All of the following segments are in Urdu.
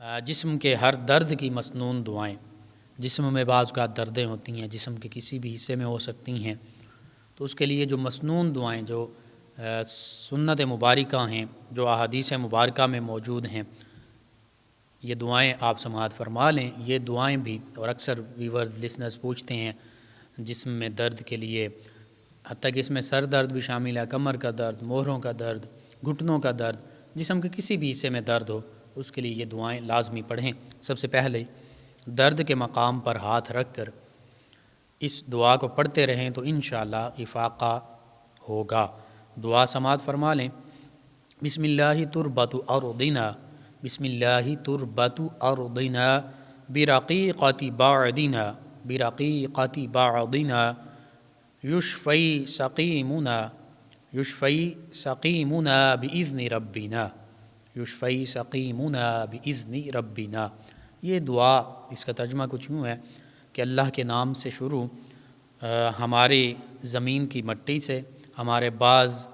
جسم کے ہر درد کی مسنون دعائیں۔ جسم میں بعض اوقات دردیں ہوتی ہیں، جسم کے کسی بھی حصے میں ہو سکتی ہیں، تو اس کے لیے جو مسنون دعائیں، جو سنت مبارکہ ہیں، جو احادیث مبارکہ میں موجود ہیں، یہ دعائیں آپ سماعت فرما لیں۔ یہ دعائیں بھی، اور اکثر ویورز لسنرز پوچھتے ہیں جسم میں درد کے لیے، حتیٰ کہ اس میں سر درد بھی شامل ہے، کمر کا درد، موہروں کا درد، گھٹنوں کا درد، جسم کے کسی بھی حصے میں درد ہو، اس کے لیے یہ دعائیں لازمی پڑھیں۔ سب سے پہلے درد کے مقام پر ہاتھ رکھ کر اس دعا کو پڑھتے رہیں تو انشاءاللہ افاقہ ہوگا۔ دعا سماعت فرما لیں۔ بسم اللہ تربت ارضنا، بسم اللہ تربت ارضنا برقیقۃ بعدنا، برقیقۃ بعدنا یشفی سقیمنا، یشفی سقیمنا باذن ربنا، یشفی سقیمنا باذن ربنا۔ یہ دعا، اس کا ترجمہ کچھ یوں ہے کہ اللہ کے نام سے شروع، ہماری زمین کی مٹی سے، ہمارے بعض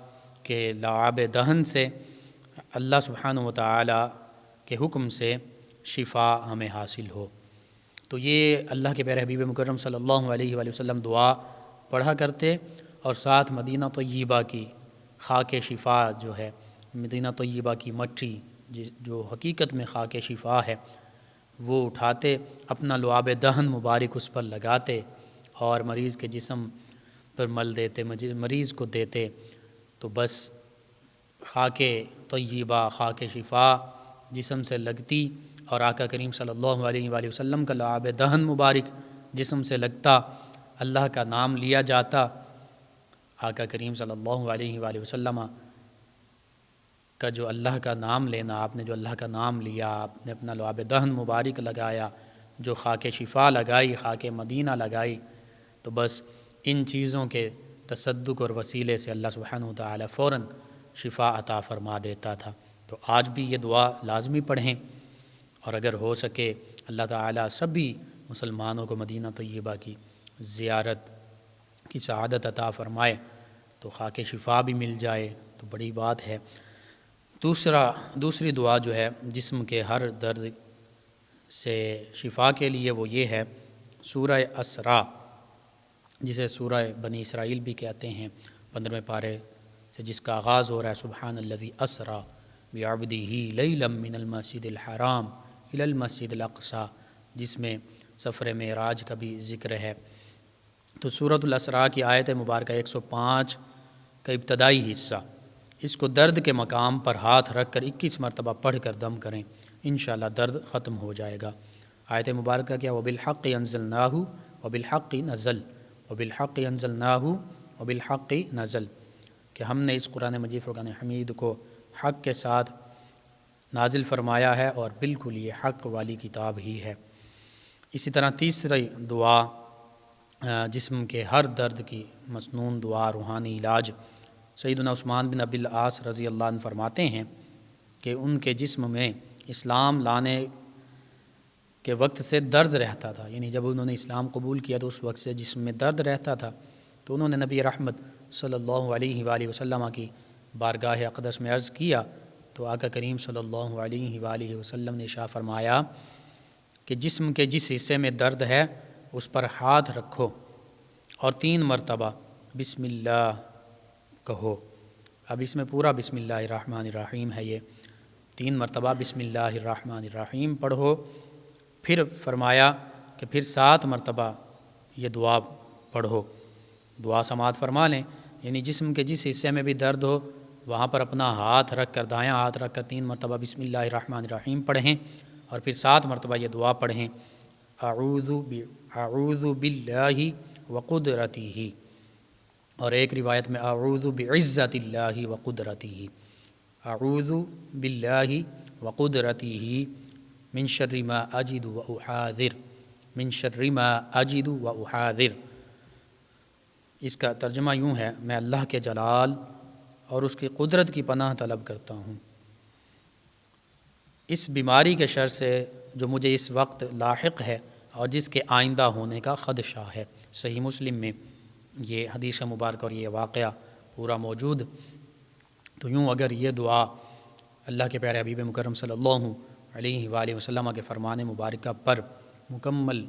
کے لعاب دہن سے، اللہ سبحانہ و تعالی کے حکم سے شفا ہمیں حاصل ہو۔ تو یہ اللہ کے پیارے حبیب مکرم صلی اللہ علیہ وآلہ وسلم دعا پڑھا کرتے، اور ساتھ مدینہ طیبہ کی خاک شفا جو ہے، مدینہ طیبہ کی مٹی جو حقیقت میں خاک شفا ہے، وہ اٹھاتے، اپنا لعاب دہن مبارک اس پر لگاتے اور مریض کے جسم پر مل دیتے، مریض کو دیتے، تو بس خاک طیبہ، خاک شفا جسم سے لگتی، اور آقا کریم صلی اللہ علیہ وآلہ وسلم کا لعاب دہن مبارک جسم سے لگتا، اللہ کا نام لیا جاتا۔ آقا کریم صلی اللہ علیہ وآلہ وسلم کا جو اللہ کا نام لینا، آپ نے جو اللہ کا نام لیا، آپ نے اپنا لعاب دہن مبارک لگایا، جو خاک شفا لگائی، خاک مدینہ لگائی، تو بس ان چیزوں کے تصدق اور وسیلے سے اللہ سبحانہ وتعالی فوراً شفا عطا فرما دیتا تھا۔ تو آج بھی یہ دعا لازمی پڑھیں، اور اگر ہو سکے اللہ تعالی سبھی مسلمانوں کو مدینہ طیبہ کی زیارت کی سعادت عطا فرمائے، تو خاک شفا بھی مل جائے تو بڑی بات ہے۔ دوسری دعا جو ہے جسم کے ہر درد سے شفا کے لیے، وہ یہ ہے سورہ اسراء، جسے سورہ بنی اسرائیل بھی کہتے ہیں، 15ویں پارے سے جس کا آغاز ہو رہا ہے سبحان الذی اسریٰ بعبدہ لیلا من المسجد الحرام الی المسجد الاقصی، جس میں سفر معراج کا بھی ذکر ہے۔ تو سورۃ الاسراء کی آیت مبارکہ 105 کا ابتدائی حصہ، اس کو درد کے مقام پر ہاتھ رکھ کر 21 مرتبہ پڑھ کر دم کریں، انشاءاللہ درد ختم ہو جائے گا۔ آیت مبارکہ کیا؟ وَبِالْحَقِّ أَنزَلْنَاهُ وَبِالْحَقِّ نَزَلَ، وَبِالْحَقِّ أَنزَلْنَاهُ وَبِالْحَقِّ نَزَلَ، کہ ہم نے اس قرآن مجید فرقان حمید کو حق کے ساتھ نازل فرمایا ہے، اور بالکل یہ حق والی کتاب ہی ہے۔ اسی طرح تیسری دعا، جسم کے ہر درد کی مسنون دعا، روحانی علاج، سیدنا عثمان بن ابی العاص رضی اللہ عنہ فرماتے ہیں کہ ان کے جسم میں اسلام لانے کے وقت سے درد رہتا تھا، یعنی جب انہوں نے اسلام قبول کیا تو اس وقت سے جسم میں درد رہتا تھا، تو انہوں نے نبی رحمت صلی اللہ علیہ وآلہ وسلم کی بارگاہ اقدس میں عرض کیا، تو آقا کریم صلی اللہ علیہ وآلہ وسلم نے ارشاد فرمایا کہ جسم کے جس حصے میں درد ہے اس پر ہاتھ رکھو اور 3 مرتبہ بسم اللہ کہو۔ اب اس میں پورا بسم اللہ الرحمن الرحیم ہے، یہ 3 مرتبہ بسم اللہ الرحمن الرحیم پڑھو، پھر فرمایا کہ پھر 7 مرتبہ یہ دعا پڑھو۔ دعا سماعت فرما لیں، یعنی جسم کے جس حصے میں بھی درد ہو وہاں پر اپنا ہاتھ رکھ کر، دایاں ہاتھ رکھ کر 3 مرتبہ بسم اللہ الرحمن الرحیم پڑھیں، اور پھر 7 مرتبہ یہ دعا پڑھیں، اعوذ باللہ وقدرتہ، اور ایک روایت میں اعوذ بعزت اللہ وقدرتہ، اعوذ باللہ وقدرتہ من شر ما اجد واحاذر، من شر ما اجد واحاذر۔ اس کا ترجمہ یوں ہے، میں اللہ کے جلال اور اس کی قدرت کی پناہ طلب کرتا ہوں اس بیماری کے شر سے جو مجھے اس وقت لاحق ہے اور جس کے آئندہ ہونے کا خدشہ ہے۔ صحیح مسلم میں یہ حدیث مبارکہ اور یہ واقعہ پورا موجود۔ تو یوں اگر یہ دعا اللہ کے پیارے حبیب مکرم صلی اللہ علیہ وآلہ وسلم کے فرمان مبارکہ پر مکمل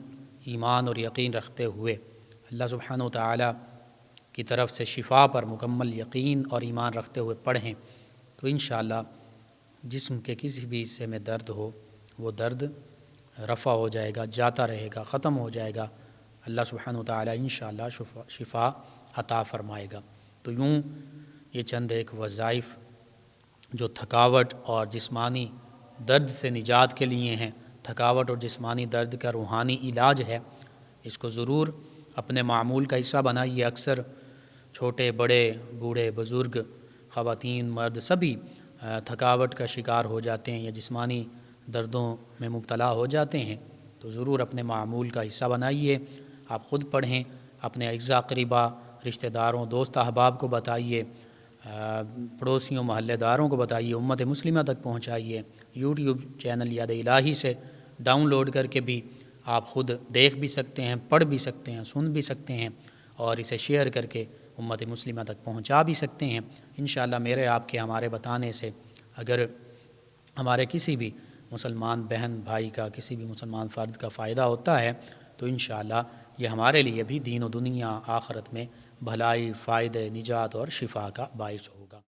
ایمان اور یقین رکھتے ہوئے اللہ سبحانہ و تعالی کی طرف سے شفا پر مکمل یقین اور ایمان رکھتے ہوئے پڑھیں تو انشاءاللہ جسم کے کسی بھی حصے میں درد ہو وہ درد رفع ہو جائے گا، جاتا رہے گا، ختم ہو جائے گا، اللہ سبحانہ و تعالی انشاءاللہ شفا عطا فرمائے گا۔ تو یوں یہ چند ایک وظائف جو تھکاوٹ اور جسمانی درد سے نجات کے لیے ہیں، تھکاوٹ اور جسمانی درد کا روحانی علاج ہے، اس کو ضرور اپنے معمول کا حصہ بنائیے۔ اکثر چھوٹے بڑے بوڑھے بزرگ خواتین مرد سبھی تھکاوٹ کا شکار ہو جاتے ہیں یا جسمانی دردوں میں مبتلا ہو جاتے ہیں، تو ضرور اپنے معمول کا حصہ بنائیے۔ آپ خود پڑھیں، اپنے اعزا قریبا رشتہ داروں دوست احباب کو بتائیے، پڑوسیوں محلے داروں کو بتائیے، امت مسلمہ تک پہنچائیے۔ یوٹیوب چینل یاد الہی سے ڈاؤن لوڈ کر کے بھی آپ خود دیکھ بھی سکتے ہیں، پڑھ بھی سکتے ہیں، سن بھی سکتے ہیں اور اسے شیئر کر کے امت مسلمہ تک پہنچا بھی سکتے ہیں۔ انشاءاللہ میرے آپ کے ہمارے بتانے سے اگر ہمارے کسی بھی مسلمان بہن بھائی کا، کسی بھی مسلمان فرد کا فائدہ ہوتا ہے تو انشاءاللہ یہ ہمارے لیے بھی دین و دنیا آخرت میں بھلائی، فائدے، نجات اور شفا کا باعث ہو۔